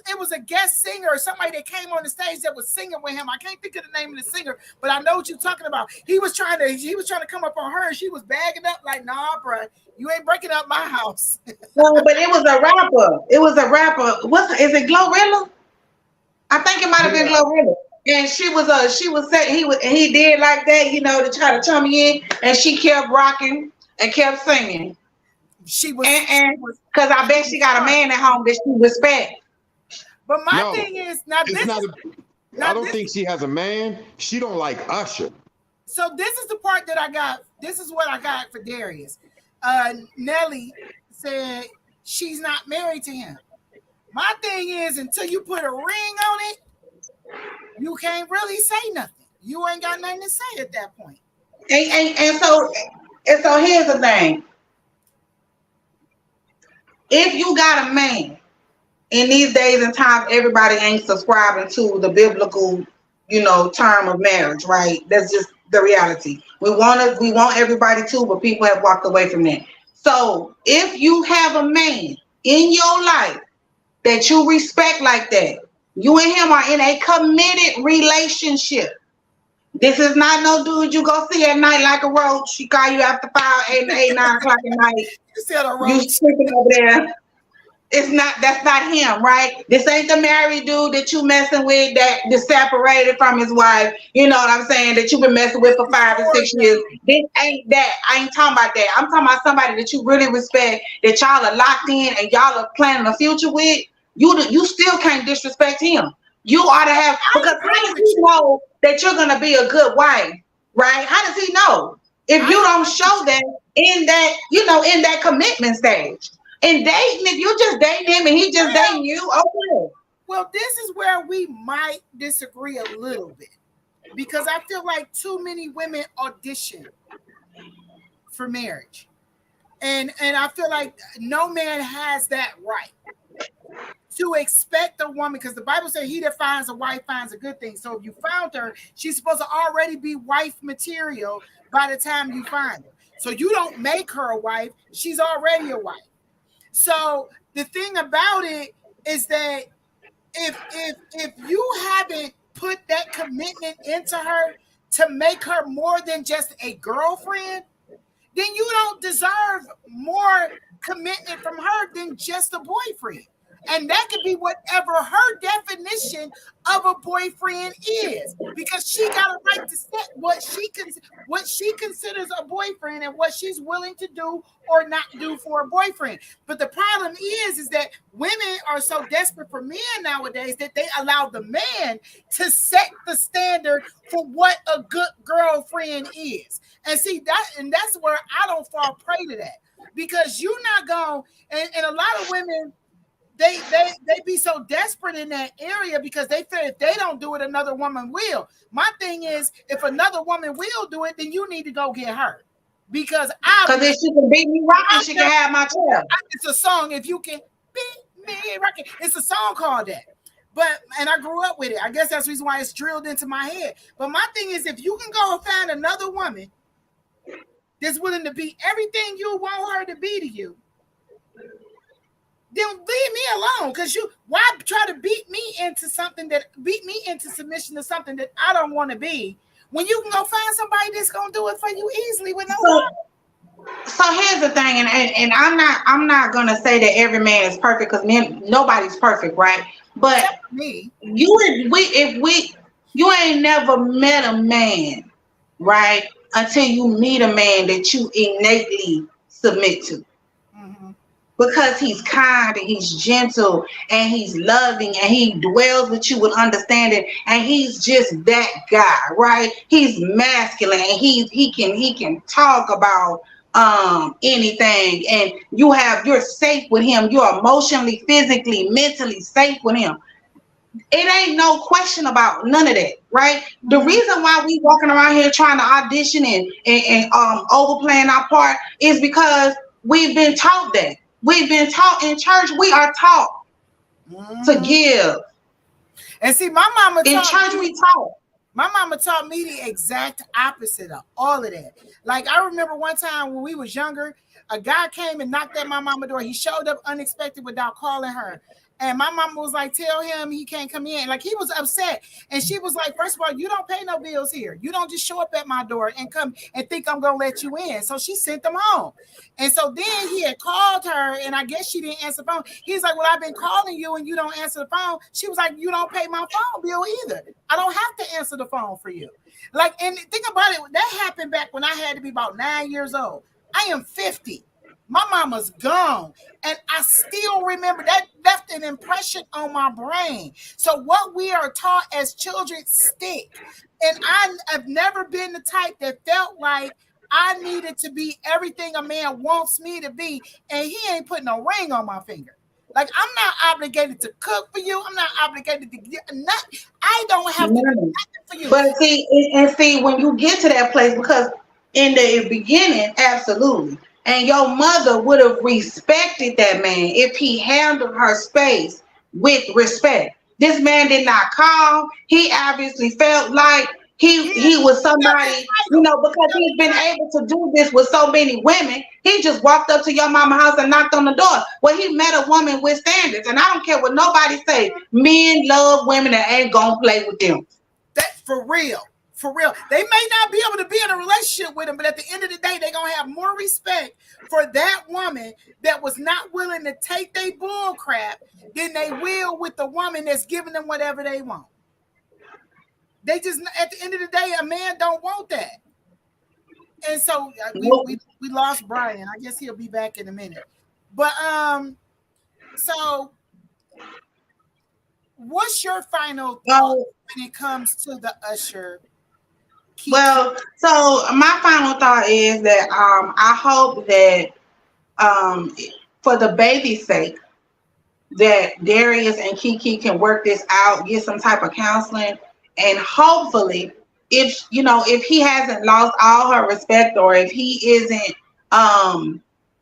Speaker 1: It was a guest singer or somebody that came on the stage that was singing with him. I can't think of the name of the singer, but I know what you're talking about. He was trying to come up on her, and she was bagging up like, nah, bro, you ain't breaking up my house.
Speaker 2: No, but it was a rapper. It was a rapper. Is it Glorilla? I think it might have been Glorilla. And she said he did like that, you know, to try to turn me in, and she kept rocking and kept singing.
Speaker 1: She was,
Speaker 2: because I bet she got a man at home that she respect.
Speaker 1: But my thing is now this.
Speaker 3: I don't think she has a man. She don't like Usher.
Speaker 1: So this is the part that I got. This is what I got for Darius. Nelly said she's not married to him. My thing is, until you put a ring on it, you can't really say nothing. You ain't got nothing to say at that point.
Speaker 2: And so here's the thing. If you got a man, in these days and times, everybody ain't subscribing to the biblical, you know, term of marriage, right? That's just the reality. We want everybody to, but people have walked away from that. So if you have a man in your life that you respect like that, you and him are in a committed relationship. This is not no dude you go see at night like a roach. She call you after 5, 8, 9 o'clock at night. You sleeping over there. That's not him, right? This ain't the married dude that you messing with that separated from his wife. You know what I'm saying? That you've been messing with for 5 to 6 years. This ain't that. I ain't talking about that. I'm talking about somebody that you really respect, that y'all are locked in and y'all are planning a future with. You still can't disrespect him. You ought to have, because how does he know that you're gonna be a good wife, right? How does he know if you don't show that in that, you know, in that commitment stage? And dating, if you just dating him and he just dating you, okay.
Speaker 1: Well, this is where we might disagree a little bit, because I feel like too many women audition for marriage, and I feel like no man has that right. to expect a woman, because the Bible says he that finds a wife finds a good thing. So if you found her, she's supposed to already be wife material by the time you find her. So you don't make her a wife, she's already a wife. So the thing about it is that if you haven't put that commitment into her to make her more than just a girlfriend, then you don't deserve more commitment from her than just a boyfriend. And that could be whatever her definition of a boyfriend is, because she got a right to set what she considers a boyfriend and what she's willing to do or not do for a boyfriend. But the problem is that women are so desperate for men nowadays that they allow the man to set the standard for what a good girlfriend is. And see that's where I don't fall prey to that, because you're not going, and a lot of women, they be so desperate in that area because they feel if they don't do it, another woman will. My thing is, if another woman will do it, then you need to go get her, because
Speaker 2: if she can beat me rocking, she can have my child.
Speaker 1: It's a song. If you can beat me rocking, it's a song called that. And I grew up with it. I guess that's the reason why it's drilled into my head. But my thing is, if you can go and find another woman that's willing to be everything you want her to be to you, then leave me alone. Because why try to beat me into submission to something that I don't want to be, when you can go find somebody that's gonna do it for you easily with no problem.
Speaker 2: So here's the thing, and I'm not gonna say that every man is perfect, because nobody's perfect, right? But
Speaker 1: me,
Speaker 2: you ain't never met a man, right, until you meet a man that you innately submit to. Because he's kind and he's gentle and he's loving and he dwells with you with understanding, and he's just that guy, right? He's masculine and he can talk about anything, and you're safe with him. You're emotionally, physically, mentally safe with him. It ain't no question about none of that, right? The reason why we walking around here trying to audition and overplaying our part is because we've been taught that. We've been taught in church. We are taught to give.
Speaker 1: And see, my mama
Speaker 2: in church we taught.
Speaker 1: My mama taught me the exact opposite of all of that. Like, I remember one time when we was younger, a guy came and knocked at my mama's door. He showed up unexpected without calling her. And my mama was like, tell him he can't come in. Like, he was upset. And she was like, first of all, you don't pay no bills here. You don't just show up at my door and come and think I'm going to let you in. So she sent him home. And so then he had called her, and I guess she didn't answer the phone. He's like, well, I've been calling you and you don't answer the phone. She was like, you don't pay my phone bill either. I don't have to answer the phone for you. Like, and think about it. That happened back when I had to be about 9 years old. I am 50. My mama's gone, and I still remember that left an impression on my brain. So what we are taught as children stick. And I have never been the type that felt like I needed to be everything a man wants me to be, and he ain't putting no ring on my finger. Like, I'm not obligated to cook for you. I'm not obligated to get nothing. I don't have to do nothing for you.
Speaker 2: But see, when you get to that place, because in the beginning, absolutely. And your mother would have respected that man if he handled her space with respect. This man did not call. He obviously felt like he was somebody, because he's been able to do this with so many women. He just walked up to your mama's house and knocked on the door. Well, he met a woman with standards. And I don't care what nobody say. Men love women that ain't gonna play with them.
Speaker 1: That's for real. For real. They may not be able to be in a relationship with him, but at the end of the day, they're going to have more respect for that woman that was not willing to take their bull crap than they will with the woman that's giving them whatever they want. They just, at the end of the day, a man don't want that. And so we lost Brian. I guess he'll be back in a minute. But so what's your final thought when it comes to the Usher?
Speaker 2: Well, so my final thought is that I hope that for the baby's sake, that Darius and Keke can work this out, get some type of counseling, and hopefully, if he hasn't lost all her respect, or if he isn't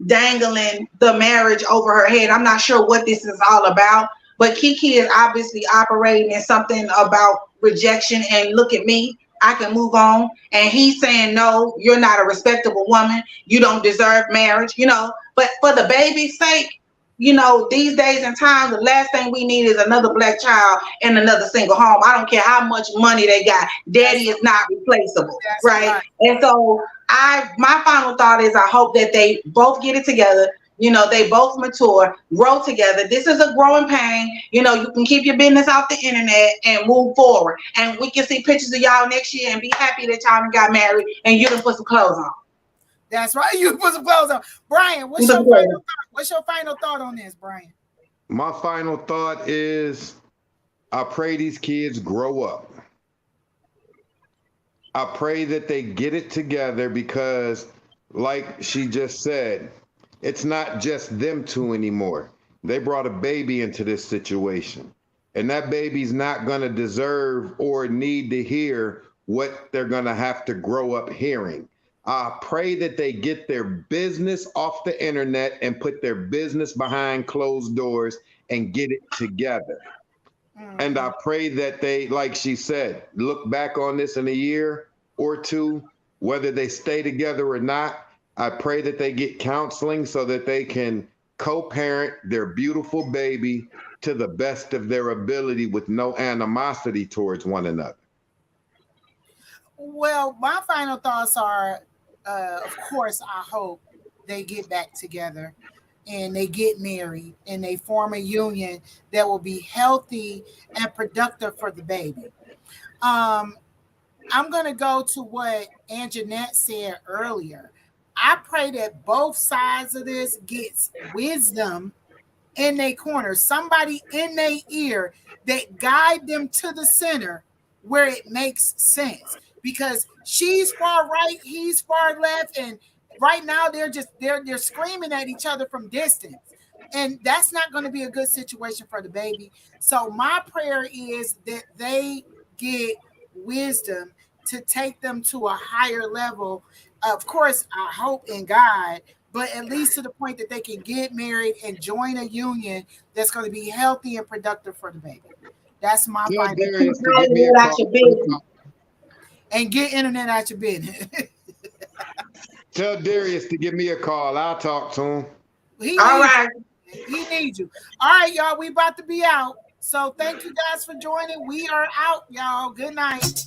Speaker 2: dangling the marriage over her head. I'm not sure what this is all about, but Keke is obviously operating in something about rejection and look at me, I can move on. And he's saying, no, you're not a respectable woman. You don't deserve marriage, you know. But for the baby's sake, you know, these days and times, the last thing we need is another black child in another single home. I don't care how much money they got. Daddy is not replaceable, right? And so my final thought is I hope that they both get it together. You know, they both mature, grow together. This is a growing pain. You know, you can keep your business off the internet and move forward. And we can see pictures of y'all next year and be happy that y'all got married and you done put some clothes on.
Speaker 1: That's right. You put some clothes on. Brian, what's your final thought? What's your final thought on this, Brian?
Speaker 3: My final thought is I pray these kids grow up. I pray that they get it together because, like she just said, it's not just them two anymore. They brought a baby into this situation. And that baby's not going to deserve or need to hear what they're going to have to grow up hearing. I pray that they get their business off the internet and put their business behind closed doors and get it together. And I pray that they, like she said, look back on this in a year or two, whether they stay together or not. I pray that they get counseling so that they can co-parent their beautiful baby to the best of their ability with no animosity towards one another.
Speaker 1: Well, my final thoughts are, of course, I hope they get back together and they get married and they form a union that will be healthy and productive for the baby. I'm going to go to what Anjanette said earlier. I pray that both sides of this gets wisdom in their corner, somebody in their ear that guide them to the center where it makes sense. Because she's far right, he's far left, and right now they're screaming at each other from distance. And that's not going to be a good situation for the baby. So my prayer is that they get wisdom to take them to a higher level. Of course, I hope in God, but at least to the point that they can get married and join a union that's going to be healthy and productive for the baby. That's my final. And get internet out your business.
Speaker 3: Tell Darius to give me a call. I'll talk to him.
Speaker 1: He needs you. All right, y'all. We about to be out. So thank you guys for joining. We are out, y'all. Good night.